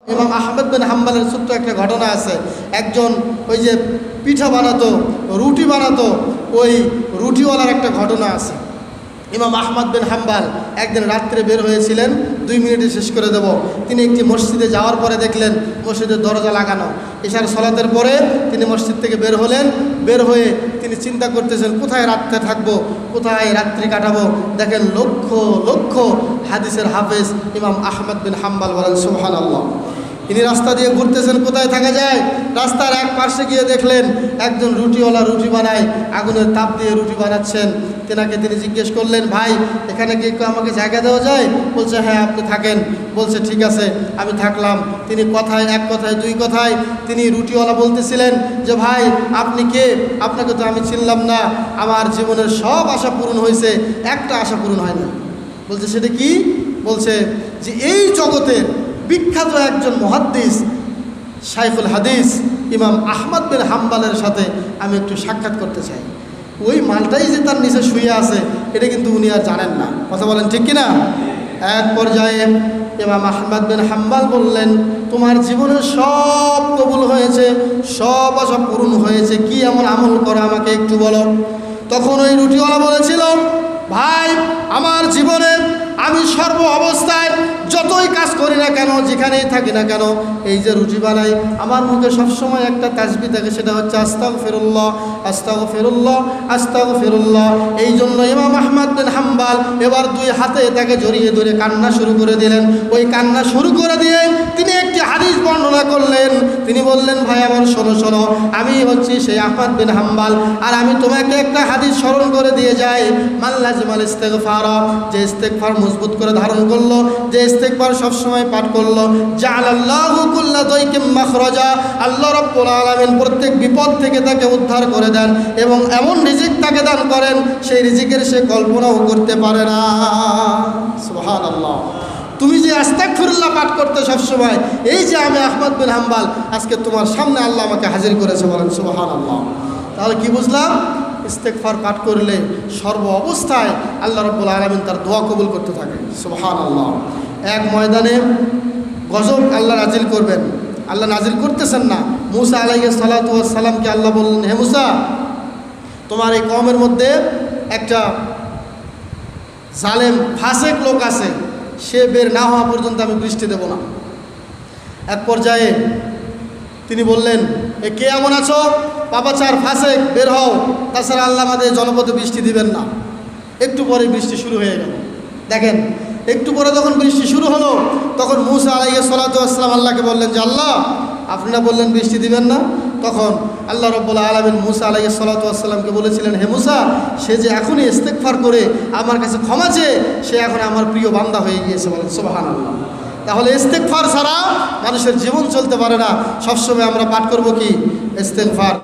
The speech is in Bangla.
ইমাম আহমদ বিন হাম্বলের ছোট্ট একটা ঘটনা আছে। একজন ওই যে পিঠা বানাতো, রুটি বানাতো, ওই রুটিওয়ালার একটা ঘটনা আছে। ইমাম আহমদ বিন হাম্বল একদিন রাত্রে বের হয়েছিলেন, 2 মিনিটে শেষ করে দেব। তিনি একটি মসজিদে যাওয়ার পরে দেখলেন মসজিদের দরজা লাগানো। ইশার সলাতের পরে তিনি মসজিদ থেকে বের হলেন। বের হয়ে তিনি চিন্তা করতেছেন কোথায় রাত্রে থাকবো, কোথায় রাত্রি কাটাবো। দেখেন লক্ষ লক্ষ হাদিসের হাফেজ ইমাম আহমদ বিন হাম্বল বলেন সুবহানাল্লাহ। তিনি রাস্তা দিয়ে ঘুরতেছেন কোথায় থাকা যায়। রাস্তার এক পাশে গিয়ে দেখলেন একজন রুটিওয়ালা রুটি বানায়, আগুনের তাপ দিয়ে রুটি বানাচ্ছেন। তেনাকে তিনি জিজ্ঞেস করলেন, ভাই এখানে কি একটু আমাকে জায়গা দেওয়া যায়? বলছে হ্যাঁ আপনি থাকেন। বলছে ঠিক আছে আমি থাকলাম। তিনি কথায় এক কথায় 2 কথায় তিনি রুটিওয়ালা বলতেছিলেন যে ভাই আপনি কে? আপনাকে তো আমি চিনলাম না। আমার জীবনের সব আশা পূরণ হয়েছে, একটা আশা পূরণ হয় না। বলছে সেটা কি? বলছে যে এই জগতের বিখ্যাত একজন মুহাদ্দিস শাইখুল হাদিস ইমাম আহমদ বিন হাম্বলের সাথে আমি একটু সাক্ষাৎ করতে চাই। ওই মালটাই যে তার নিচে শুয়ে আছে এটা কিন্তু উনি আর জানেন না। কথা বলেন ঠিক কিনা? এক পর্যায়ে ইমাম আহমদ বিন হাম্বল বললেন, তোমার জীবনের সব কবুল হয়েছে, সব আশা পূরণ হয়েছে, কি এমন আমল করো আমাকে একটু বলো। তখন ওই রুটিওয়ালা বলেছিল, ভাই আমার জীবনে আমি সর্ব অবস্থায় যতই কাজ করি না কেন, যেখানেই থাকি না কেন, এই যে রুটি বানাই আমার মুখে সবসময় একটা তাসবিহ থাকে, সেটা হচ্ছে আস্তাগফিরুল্লাহ আস্তাগফিরুল্লাহ আস্তাগফিরুল্লাহ। এই জন্য ইমাম আহমদ বিন হাম্বল এবার 2 হাতে তাকে জড়িয়ে ধরে কান্না শুরু করে দিলেন। ওই কান্না শুরু করে দিয়ে তিনি একটি হাদিস বর্ণনা করলেন। তিনি বললেন, ভাই আমার শোনো শোনো, আমি হচ্ছি সেই আহমদ বিন হাম্বল, আর আমি তোমাকে একটা হাদিস স্মরণ করে দিয়ে যাই। মান লাজিমাল ইস্তিগফার, যে ইস্তিগফার মজবুত করে ধারণ করলো, যে ইস্তিগফার সবসময় পাঠ করলো, জাআলাল্লাহু কুল্লা দাইকিম মাখরাজা, আল্লাহ রাব্বুল আলামিন প্রত্যেক বিপদ থেকে তাকে উদ্ধার করে দেন এবং এমন রিজিক তাকে দান করেন সেই রিজিকের সে কল্পনাও করতে পারে না। সুবহানাল্লাহ। তুমি যে আস্তাগফিরুল্লাহ পাঠ করতে সবসময়, এই যে আমি আহমদ বিন হাম্বল, আজকে তোমার সামনে আল্লাহ আমাকে হাজির করেছে, বলেন সুবহানাল্লাহ। তাহলে কি বুঝলাম? ইস্তেগফার পাঠ করলে সর্ব অবস্থায় আল্লাহ রাব্বুল আলামিন তার দোয়া কবুল করতে থাকে। সুবহানাল্লাহ। এক ময়দানে গজব আল্লাহ নাজিল করবেন, আল্লাহ নাজিল করতেছেন না। মুসা আলাইহিস সালাতু ওয়াস সালামকে আল্লাহ বললেন, হে মুসা, তোমার এই কওমের মধ্যে একটা জালেম ফাসেক লোক আছে, সে বের না হওয়া পর্যন্ত আমি বৃষ্টি দেব না। এক পর্যায়ে তিনি বললেন, এ কে এমন আছো পাপাচার ফাসেক, বের হও, তাছাড়া আল্লাহ আমাদের জনপদে বৃষ্টি দিবেন না। একটু পরে বৃষ্টি শুরু হয়ে গেল। দেখেন একটু পরে যখন বৃষ্টি শুরু হলো, তখন মুসা আলাইহিস সালাতু ওয়াস সালাম আল্লাহকে বললেন যে আল্লাহ আপনারা বললেন বৃষ্টি দিবেন না। তখন আল্লাহ রাব্বুল আলামিন মুসা আলাইহিস সালাতু ওয়াস সালামকে বলেছিলেন, হে মুসা, সে যে এখনই ইস্তেগফার করে আমার কাছে ক্ষমা চেয়ে সে এখন আমার প্রিয় বান্দা হয়ে গিয়েছে, বলেন সুবহানাল্লাহ। তাহলে ইস্তেগফার ছাড়া মানুষের জীবন চলতে পারে না। সবসময় আমরা পাঠ করব কি? ইস্তেগফার।